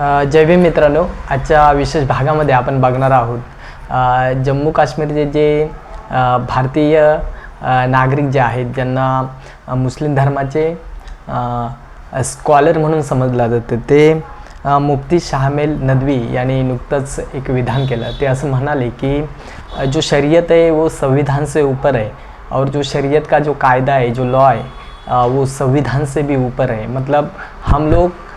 जय भीम मित्रांनो, आजच्या विशेष भागामध्ये आपण बघणार आहोत जम्मू काश्मीरचे जे भारतीय नागरिक जे आहेत ज्यांना मुस्लिम धर्माचे स्कॉलर म्हणून समजलं जातं, ते मुफ्ती शामिल नदवी यांनी नुकतंच एक विधान केलं। ते असं म्हणाले की जो शरीयत है वो संविधान से ऊपर है और जो शरीयत का जो कायदा है, जो लॉ है वो संविधान से भी ऊपर है। मतलब हम लोग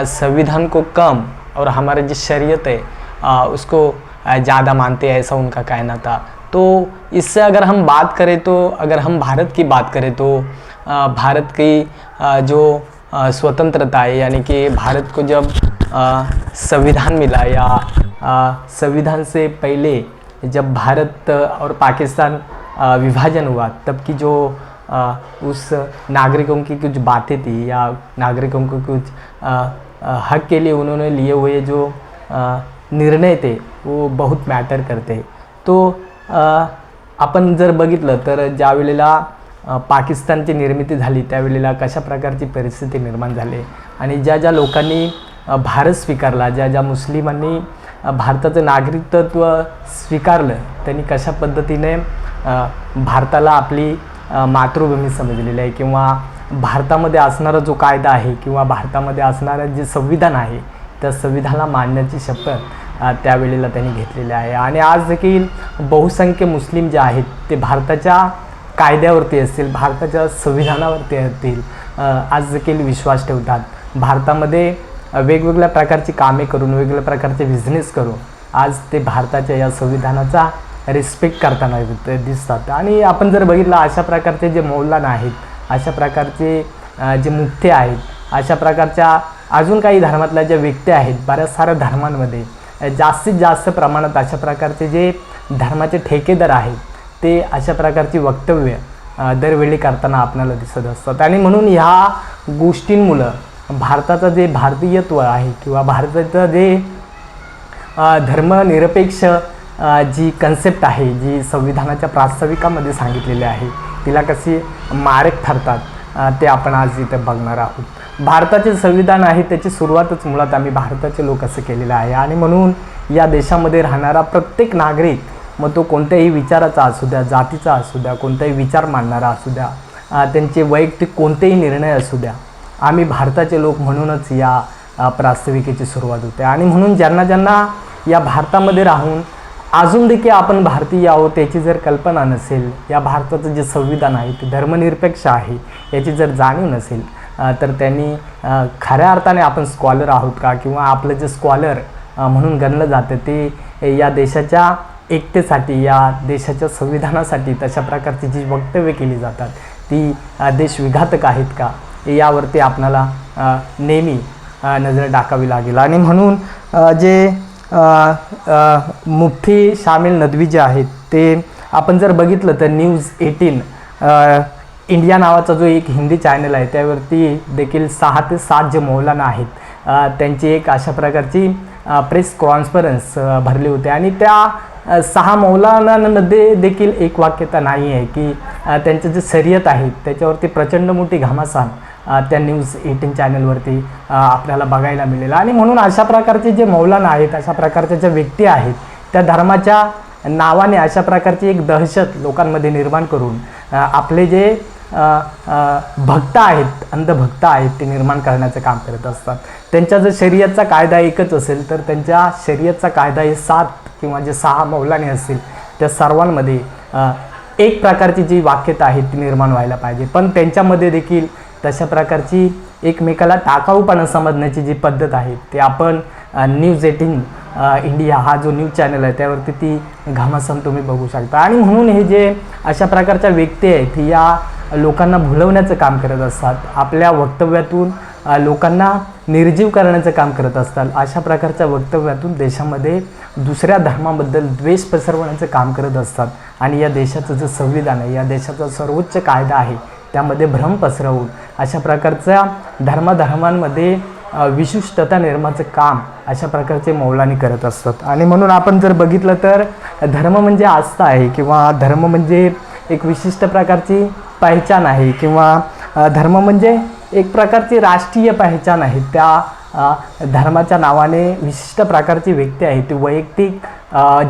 संविधान को कम और हमारे जो शरीयत है उसको ज़्यादा मानते हैं, ऐसा उनका कहना था। तो इससे अगर हम बात करें तो अगर हम भारत की बात करें तो भारत की जो स्वतंत्रता है, यानी कि भारत को जब संविधान मिला या संविधान से पहले जब भारत और पाकिस्तान विभाजन हुआ, तब की जो उस नागरिकों की कुछ बातें थी या नागरिकों को कुछ हक के लिए उन्होंने लिए हुए जो निर्णय थे वो बहुत मॅटर करते। तो आपण जर बघितलं तर ज्या वेळेला पाकिस्तानची निर्मिती झाली त्यावेळेला कशा प्रकारची परिस्थिती निर्माण झाली आणि ज्या ज्या लोकांनी भारत स्वीकारला, ज्या ज्या मुस्लिमांनी भारताचं नागरिकत्व स्वीकारलं, त्यांनी कशा पद्धतीने भारताला आपली मातृभूमी समजलेली आहे किंवा भारतामध्ये असणारा जो कायदा आहे किंवा भारतामध्ये असणारं जे संविधान आहे त्या संविधानाला मानण्याची शपथ त्यावेळेला त्यांनी घेतलेली आहे। आणि आज देखील बहुसंख्य मुस्लिम जे आहेत ते भारताच्या कायद्यावरती असतील, भारताच्या संविधानावरती असतील, आज देखील विश्वास ठेवतात। भारतामध्ये वेगवेगळ्या प्रकारची कामे करून, वेगवेगळ्या प्रकारचे बिझनेस करून आज ते भारताच्या या संविधानाचा रिस्पेक्ट करताना दिसतात। आणि आपण जर बघितलं अशा प्रकारचे जे मौलाना आहेत, अशा प्रकारचे जे मुफ्ती आहेत, अशा प्रकारच्या अजून काही धर्मातल्या ज्या व्यक्ती आहेत, बऱ्याच साऱ्या धर्मांमध्ये जास्तीत जास्त प्रमाणात अशा प्रकारचे जे धर्माचे ठेकेदार आहेत ते अशा प्रकारची वक्तव्य दरवेळी करताना आपल्याला दिसत असतात। आणि म्हणून ह्या गोष्टींमुळे भारताचं जे भारतीयत्व आहे किंवा भारताचं जे धर्मनिरपेक्ष जी कन्सेप्ट आहे, जी संविधानाच्या प्रास्ताविकामध्ये सांगितलेली आहे, तिला कशी मारक ठरतात ते आपण आज इथे बघणार आहोत। भारताचे संविधान आहे त्याची सुरुवातच मुळात आम्ही भारताचे लोक असं केलेलं आहे। आणि म्हणून या देशामध्ये राहणारा प्रत्येक नागरिक, मग तो कोणत्याही विचाराचा असू द्या, जातीचा असू द्या, कोणताही विचार मांडणारा असू द्या, त्यांचे वैयक्तिक कोणतेही निर्णय असू द्या, आम्ही भारताचे लोक म्हणूनच या प्रास्ताविकेची सुरुवात होते। आणि म्हणून ज्यांना ज्यांना या भारतामध्ये राहून अजून देखील आपण भारतीय आहोत त्याची जर कल्पना नसेल, या भारताचं जे संविधान आहे ते धर्मनिरपेक्ष आहे याची जर जाणीव नसेल, तर त्यांनी खऱ्या अर्थाने आपण स्कॉलर आहोत का किंवा आपलं जे स्कॉलर म्हणून गणलं जातं ते या देशाच्या एकतेसाठी, या देशाच्या संविधानासाठी तशा प्रकारची जी वक्तव्य केली जातात ती देशविघातक आहेत का, यावरती आपल्याला नेहमी नजर टाकावी लागेल। आणि म्हणून जे मुफ्ती शामिल नदवी जे आहेत ते आपण जर बघितलं तर न्यूज 18 इंडिया नावाचा जो एक हिंदी चॅनल आहे त्यावरती देखील 6 ते 7 जे मौलाना आहेत त्यांची एक अशा प्रकारची प्रेस कॉन्फरन्स भरली होती। आणि त्या 6 मौलानांमध्ये देखील एक वाक्यता नाही आहे की त्यांचं जे शरीयत आहे त्याच्यावरती प्रचंड मोठी घमासान त्या न्यूज 18 चॅनलवरती आपल्याला बघायला मिळेल। आणि म्हणून अशा प्रकारचे जे मौलाना आहेत, अशा प्रकारच्या ज्या व्यक्ती आहेत, त्या धर्माच्या नावाने अशा प्रकारची एक दहशत लोकांमध्ये निर्माण करून आपले जे भक्त आहेत, अंधभक्त आहेत, ते निर्माण करण्याचं काम करत असतात। त्यांचा जर शरीयतचा कायदा एकच असेल तर त्यांच्या शरीयतचा कायदा हे 7 किंवा जे 6 मौलाने असतील त्या सर्वांमध्ये एक प्रकारची जी वाक्यता आहे ती निर्माण व्हायला पाहिजे। पण त्यांच्यामध्ये देखील तशा प्रकारची एकमेकाला टाकाऊपणा समजण्याची जी पद्धत आहे ते आपण न्यूज 18 इंडिया हा जो न्यूज चॅनल आहे त्यावरती ती घमासान तुम्ही बघू शकता। आणि म्हणून हे जे अशा प्रकारच्या व्यक्ती आहेत या लोकांना भुलवण्याचं काम करत असतात, आपल्या वक्तव्यातून लोकांना निर्जीव करण्याचं काम करत असतात। अशा प्रकारच्या वक्तव्यातून देशामध्ये दुसऱ्या धर्माबद्दल द्वेष पसरवण्याचं काम करत असतात। आणि या देशाचं जे संविधान आहे, या देशाचा सर्वोच्च कायदा आहे त्यामध्ये भ्रम पसरवून अशा प्रकारच्या धर्मांमध्ये विशिष्टता निर्माणाचं काम अशा प्रकारचे मौलानी करत असतात। आणि म्हणून आपण जर बघितलं तर धर्म म्हणजे आस्था आहे किंवा धर्म म्हणजे एक विशिष्ट प्रकारची पहचान आहे किंवा धर्म म्हणजे एक प्रकारची राष्ट्रीय पहचान आहे। त्या धर्माच्या नावाने विशिष्ट प्रकारची व्यक्ती आहे ती वैयक्तिक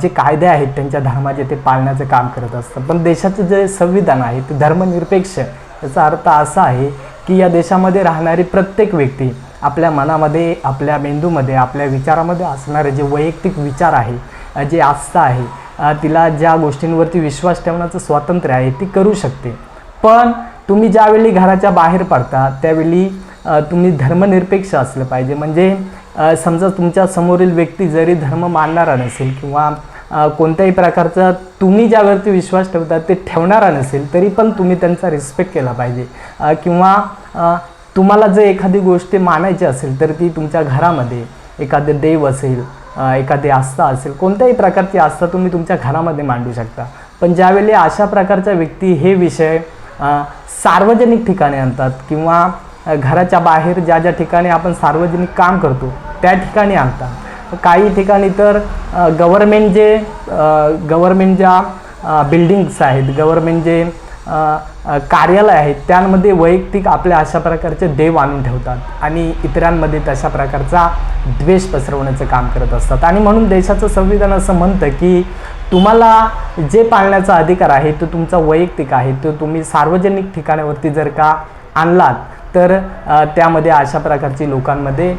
जे कायदे आहेत त्यांच्या धर्माचे ते पाळण्याचं काम करत असतं. पण देशाचं जे संविधान आहे ते धर्मनिरपेक्ष, याचा अर्थ असा आहे की या देशामध्ये राहणारी प्रत्येक व्यक्ती आपल्या मनामध्ये, आपल्या मेंदूमध्ये, आपल्या विचारामध्ये असणारे जे वैयक्तिक विचार आहे, जे आस्था आहे, तिला ज्या गोष्टींवरती विश्वास ठेवण्याचं स्वातंत्र्य आहे ती करू शकते. पण तुम्ही ज्यावेळी घराच्या बाहेर पडता त्यावेळी तुम्ही धर्मनिरपेक्ष असलं पाहिजे. म्हणजे समजा तुमच्या समोरील व्यक्ती जरी धर्म मानणारा नसेल किंवा कोणत्याही प्रकारचा तुम्ही ज्यावरती विश्वास ठेवता ते ठेवणारा नसेल तरी पण तुम्ही त्यांचा रिस्पेक्ट केला पाहिजे. किंवा तुम्हाला जर एखादी गोष्ट मानायची असेल तर ती तुमच्या घरामध्ये एखादे देव असेल, एखादी आस्था असेल, कोणत्याही प्रकारची आस्था तुम्ही तुमच्या घरामध्ये मांडू शकता. पण ज्यावेळी अशा प्रकारच्या व्यक्ती हे विषय सार्वजनिक ठिकाणी आणतात किंवा घराच्या बाहेर ज्या ज्या ठिकाणी आपण सार्वजनिक काम करतो त्या ठिकाणी आणतात. काही ठिकाणी तर गव्हर्मेंट ज्या बिल्डिंग्स आहेत, गव्हर्मेंट जे कार्यालय आहेत त्यांमध्ये वैयक्तिक आपल्या अशा प्रकारचे देव आणून ठेवतात आणि इतरांमध्ये तशा प्रकारचा द्वेष पसरवण्याचं काम करत असतात. आणि म्हणून देशाचं संविधान असं म्हणतं की तुम्हाला जे पाळण्याचा अधिकार आहे तो तुमचा वैयक्तिक आहे, तो तुम्ही सार्वजनिक ठिकाणावरती जर का आणलात तर त्यामध्ये अशा प्रकारची लोकांमध्ये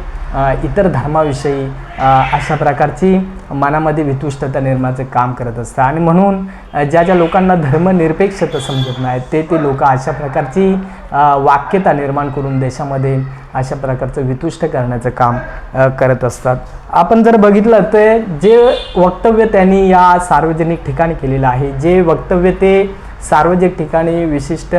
इतर धर्माविषयी अशा प्रकारची मनामध्ये वितुष्टता निर्माणाचं काम करत असतं. आणि म्हणून ज्या ज्या लोकांना धर्मनिरपेक्षता समजत नाही ते लोक अशा प्रकारची वाक्यता निर्माण करून देशामध्ये अशा प्रकारचं वितुष्ट करण्याचं काम करत असतात. आपण जर बघितलं तर जे वक्तव्य त्यांनी या सार्वजनिक ठिकाणी केलेलं आहे, जे वक्तव्य ते सार्वजनिक ठिकाणी विशिष्ट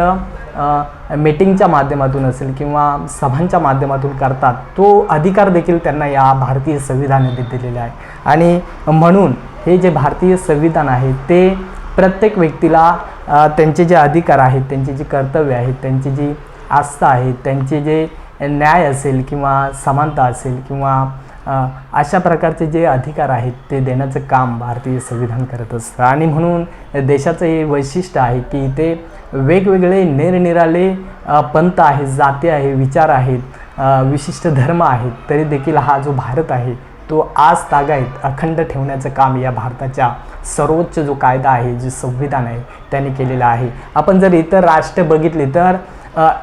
मीटिंगच्या माध्यमातून असेल किंवा सभांच्या माध्यमातून करतात, तो अधिकार देखील त्यांना या भारतीय संविधानाने दिलेला आहे. आणि म्हणून हे जे भारतीय संविधान आहे ते प्रत्येक व्यक्तीला त्यांचे जे अधिकार आहेत, त्यांची जी कर्तव्य आहेत, त्यांची जी आस्था आहे, त्यांचे जे न्याय असेल किंवा समानता असेल किंवा अशा प्रकारचे जे अधिकार आहेत ते देण्याचं काम भारतीय संविधान करत असतं. आणि म्हणून देशाचं हे वैशिष्ट्य आहे की इथे वेगवेगळे निरनिराळे पंथ आहेत, जाती आहे, विचार आहेत, विशिष्ट धर्म आहेत, तरी देखील हा जो भारत आहे तो आज तागायत अखंड ठेवण्याचं काम या भारताच्या सर्वोच्च जो कायदा आहे, जे संविधान आहे त्याने केलेलं आहे. आपण जर इतर राष्ट्र बघितले तर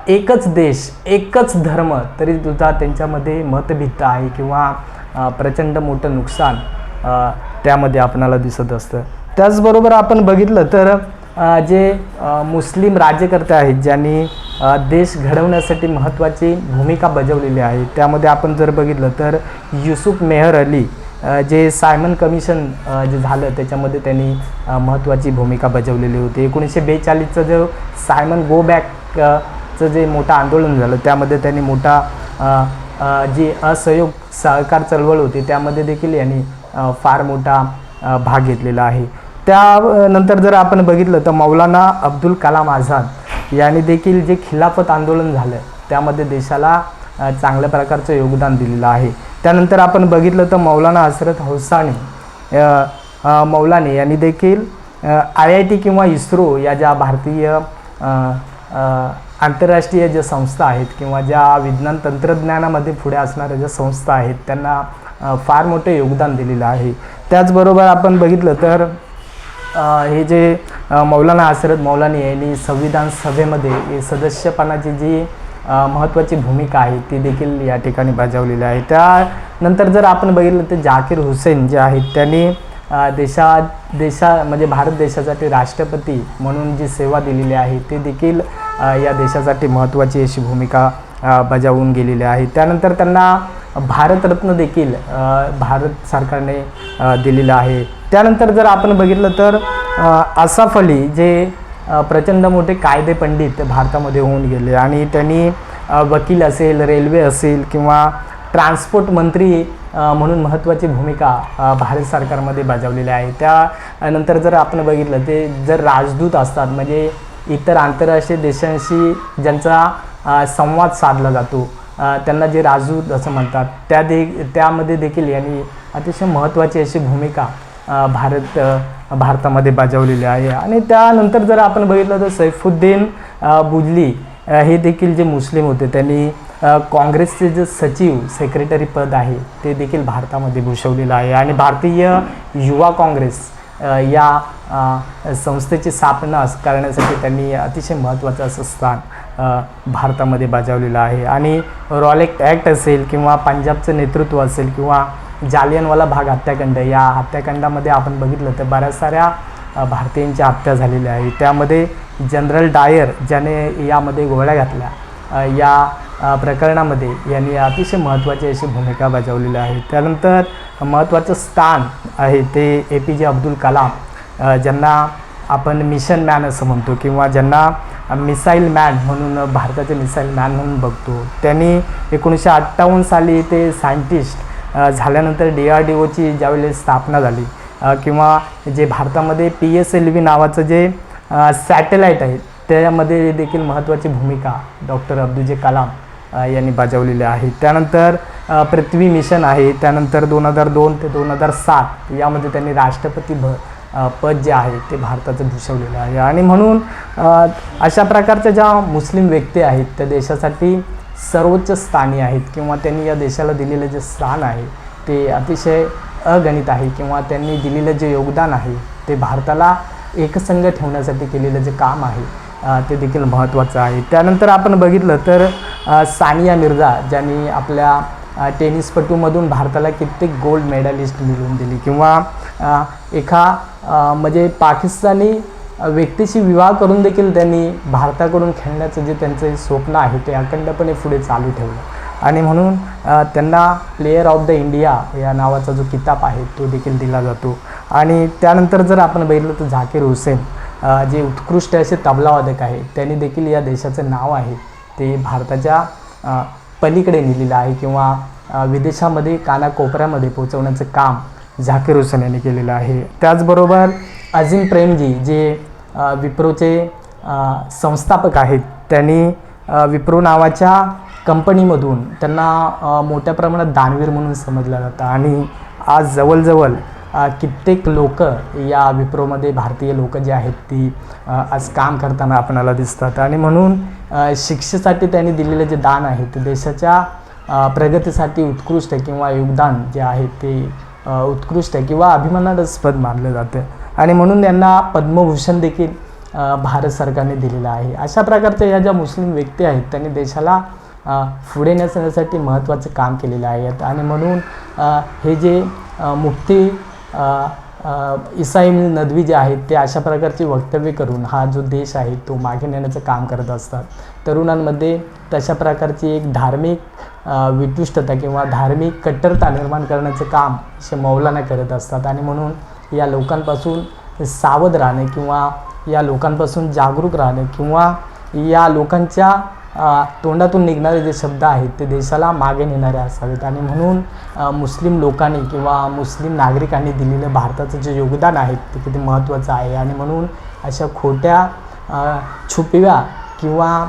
एकच देश, एकच धर्म, तरी सुद्धा त्यांच्यामध्ये मतभिन्नता आहे किंवा प्रचंड मोठं नुकसान त्यामध्ये आपणाला दिसत असतं. त्याचबरोबर आपण बघितलं तर जे मुस्लिम राज्यकर्ते आहेत ज्यांनी देश घडवण्यासाठी महत्त्वाची भूमिका बजावलेली आहे, त्यामध्ये आपण जर बघितलं तर युसुफ मेहर अली, जे सायमन कमिशन जे झालं त्याच्यामध्ये त्यांनी महत्त्वाची भूमिका बजावलेली होती. 1942चं जो सायमन गो बॅकचं जे मोठं आंदोलन झालं त्यामध्ये त्यांनी मोठा जी असहयोग सहकार चळवळ होती त्यामध्ये देखील यांनी फार मोठा भाग घेतलेला आहे. त्यानंतर जर आपण बघितलं तर मौलाना अब्दुल कलाम आझाद यांनी देखील जे खिलाफत आंदोलन झालं त्यामध्ये देशाला चांगल्या प्रकारचं योगदान दिलेलं आहे. त्यानंतर आपण बघितलं तर मौलाना हजरत मौलानी यांनी देखील IIT किंवा इस्रो या ज्या भारतीय आंतरराष्ट्रीय ज्या संस्था आहेत किंवा ज्या विज्ञान तंत्रज्ञानामध्ये पुढे असणाऱ्या ज्या संस्था आहेत त्यांना फार मोठे योगदान दिलेलं आहे. त्याचबरोबर आपण बघितलं तर हे जे मौलाना हजरत मौलानी यांनी संविधान सभेमध्ये सदस्यपणाची जी महत्त्वाची भूमिका आहे ती देखील या ठिकाणी बजावलेली आहे. त्यानंतर जर आपण बघितलं तर जाकीर हुसेन जे आहेत त्यांनी म्हणजे भारत देशासाठी राष्ट्रपती म्हणून जी सेवा दिलेली आहे ते देखील या देशासाठी महत्त्वाची अशी भूमिका बजावून गेलेली आहे. त्यानंतर त्यांना भारतरत्न देखील भारत सरकारने दिलेलं आहे. त्यानंतर जर आपण बघितलं तर असफ अली जे प्रचंड मोठे कायदे पंडित भारतामध्ये होऊन गेले आणि त्यांनी वकील असेल, रेल्वे असेल किंवा ट्रान्सपोर्ट मंत्री म्हणून महत्त्वाची भूमिका भारत सरकारमध्ये बजावलेली आहे. त्यानंतर जर आपण बघितलं ते जर राजदूत असतात म्हणजे इतर आंतरराष्ट्रीय देशांशी ज्यांचा संवाद साधला जातो त्यांना जे राजदूत असं म्हणतात त्यामध्ये देखील यांनी अतिशय महत्त्वाची अशी भूमिका भारतामध्ये बजावलेली आहे. आणि त्यानंतर जर आपण बघितलं तर सैफुद्दीन बुजली हे देखील जे मुस्लिम होते त्यांनी काँग्रेसचे जे सचिव सेक्रेटरी पद आहे ते देखील भारतामध्ये भूषवलेलं आहे आणि भारतीय युवा काँग्रेस या संस्थेची स्थापना करण्यासाठी त्यांनी अतिशय महत्त्वाचं असं स्थान भारतामध्ये बजावलेलं आहे. आणि रॉलेट ॲक्ट असेल किंवा पंजाबचं नेतृत्व असेल किंवा जालियनवाला बाग हत्याकांड, या हत्याकांडामध्ये आपण बघितलं तर बऱ्याच साऱ्या भारतीयांच्या हत्या झालेल्या आहे. त्यामध्ये जनरल डायर ज्याने यामध्ये गोळ्या घातल्या, या प्रकरणामध्ये यांनी अतिशय महत्त्वाची अशी भूमिका बजावलेली आहे. त्यानंतर महत्त्वाचं स्थान आहे ते APJ अब्दुल कलाम, ज्यांना आपण मिशन मॅन असं म्हणतो किंवा ज्यांना मिसाईल मॅन म्हणून, भारताचे मिसाईल मॅन म्हणून बघतो. त्यांनी 1958 साली ते सायंटिस्ट झाल्यानंतर DRDOची ज्यावेळेस स्थापना झाली किंवा जे भारतामध्ये PSLV नावाचं जे सॅटेलाईट आहे त्यामध्ये देखील महत्त्वाची भूमिका डॉक्टर APJ कलाम यांनी बजावलेली आहे. त्यानंतर पृथ्वी मिशन आहे. त्यानंतर 2002 ते 2007 यामध्ये त्यांनी राष्ट्रपती पद जे आहे ते भारताचं भूषवलेलं आहे. आणि म्हणून अशा प्रकारच्या ज्या मुस्लिम व्यक्ती आहेत त्या देशासाठी सर्वोच्च स्थानी आहेत किंवा त्यांनी या देशाला दिलेलं जे स्थान आहे ते अतिशय अगणित आहे किंवा त्यांनी दिलेलं जे योगदान आहे ते भारताला एकसंघ ठेवण्यासाठी केलेलं जे काम आहे ते देखील महत्त्वाचं आहे. त्यानंतर आपण बघितलं तर सानिया मिर्झा, ज्यांनी आपल्या टेनिसपटूमधून भारताला कित्येक गोल्ड मेडलिस्ट मिळवून दिली किंवा म्हणजे पाकिस्तानी व्यक्तीशी विवाह करून देखील त्यांनी भारताकडून खेळण्याचं जे त्यांचं स्वप्न आहे ते अखंडपणे पुढे चालू ठेवलं. आणि म्हणून त्यांना प्लेयर ऑफ द इंडिया या नावाचा जो किताब आहे तो देखील दिला जातो. आणि त्यानंतर जर आपण बघितलं तर झाकीर हुसेन, जे उत्कृष्ट असे तबलावादक आहे, त्यांनी देखील या देशाचं नाव आहे ते भारताच्या पलीकडे नेलेलं आहे किंवा विदेशामध्ये कानाकोपऱ्यामध्ये पोहोचवण्याचं काम झाकीर हुसेन यांनी केलेलं आहे. त्याचबरोबर अझीम प्रेमजी, जे विप्रोचे संस्थापक आहेत, त्यांनी विप्रो नावाच्या कंपनीमधून त्यांना मोठ्या प्रमाणात दानवीर म्हणून समजलं जातं. आणि आज जवळजवळ कित्येक लोक या विप्रोमध्ये भारतीय लोक जे आहेत ती आज काम करताना आपणाला दिसतात. आणि म्हणून शिक्षेसाठी त्यांनी दिलेले जे दान आहे ते देशाच्या प्रगतीसाठी उत्कृष्ट किंवा योगदान जे आहे ते उत्कृष्ट किंवा अभिमानास्पद मानलं जातं. आणि म्हणून त्यांना पद्मभूषण देखील भारत सरकारने दिलेलं आहे. अशा प्रकारच्या या ज्या मुस्लिम व्यक्ती आहेत त्यांनी देशाला पुढे नेण्यासाठी महत्त्वाचं काम केलेलं आहे. आणि म्हणून हे जे मुफ्ती इसाईल नदवी जे आहेत ते अशा प्रकारची वक्तव्य करून हा जो देश आहे तो मागे नेण्याचं काम करत असतात. तरुणांमध्ये तशा प्रकारची एक धार्मिक वितुष्टता किंवा धार्मिक कट्टरता निर्माण करण्याचं काम असे मौलाना करत असतात. आणि म्हणून या लोकांपासून सावध राहणे किंवा या लोकांपासून जागरूक राहणे किंवा या लोकांच्या तोंडातून निघणारे जे शब्द आहेत ते देशाला मागे नेणारे असावेत. आणि म्हणून मुस्लिम लोकांनी किंवा मुस्लिम नागरिकांनी दिलेलं भारताचं जे योगदान आहे ते किती महत्त्वाचं आहे. आणि म्हणून अशा खोट्या छुपिव्या किंवा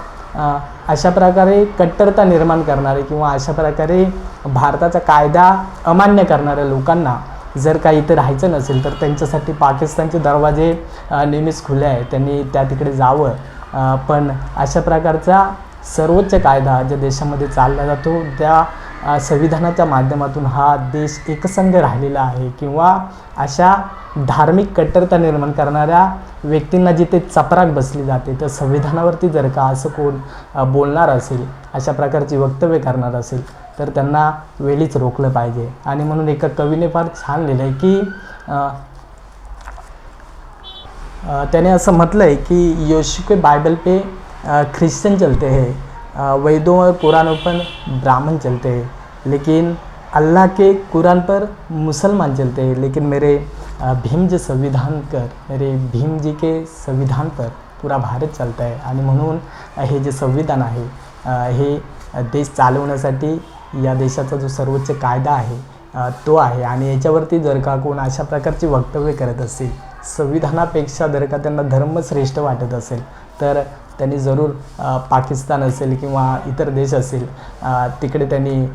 अशा प्रकारे कट्टरता निर्माण करणारे किंवा अशा प्रकारे भारताचा कायदा अमान्य करणाऱ्या लोकांना जर काही इथं राहायचं नसेल तर त्यांच्यासाठी पाकिस्तानचे दरवाजे नेहमीच खुले आहे, त्यांनी त्या तिकडे जावं. पण अशा प्रकारचा सर्वोच्च कायदा ज्या देशामध्ये चालला जातो त्या संविधानाच्या माध्यमातून हा देश एकसंघ राहिलेला आहे किंवा अशा धार्मिक कट्टरता निर्माण करणाऱ्या व्यक्तींना जिथे चपराक बसली जाते तर संविधानावरती जर का असं कोण बोलणार असेल, अशा प्रकारची वक्तव्य करणार असेल तर त्यांना वेळीच रोखलं पाहिजे. आणि म्हणून एका कवीने फार छान लिहिलं आहे की त्याने असं म्हटलं आहे की यीशु के बाइबल पे क्रिश्चियन चलते हैं, वेदों और कुरानों पर ब्राह्मण चलते हैं, लेकिन अल्लाह के कुरान पर मुसलमान चलते हैं, लेकिन मेरे भीम जी संविधान पर, मेरे भीम जी के संविधान पर पूरा भारत चलता है. आणि म्हणून हे जे संविधान आहे हे देश चालवण्यासाठी या देशाचा जो सर्वोच्च कायदा आहे तो आहे. आणि याच्यावरती जर का कोण अशा प्रकारची वक्तव्य करत असेल, संविधानापेक्षा जर का त्यांना धर्मश्रेष्ठ वाटत असेल तर त्यांनी जरूर पाकिस्तान असेल किंवा इतर देश असेल तिकडे त्यांनी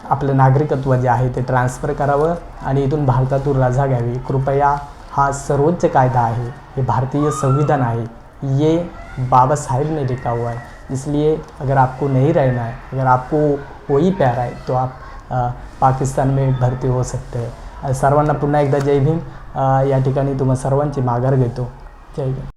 आपलं नागरिकत्व जे आहे ते ट्रान्सफर करावं आणि इथून भारतातून रजा घ्यावी. कृपया हा सर्वोच्च कायदा आहे, हे भारतीय संविधान आहे, ये बाबा साहेब ने लिखा हुआ है, इसलिए अगर आपको नहीं रहना है, अगर आपको वही प्यारा आहे तो आप पाकिस्तान में भरती होऊ सकते हैं. सर्वांना पुन्हा एकदा जय भीम. या ठिकाणी तुम्हा सर्वांची माघार घेतो. जय भीम.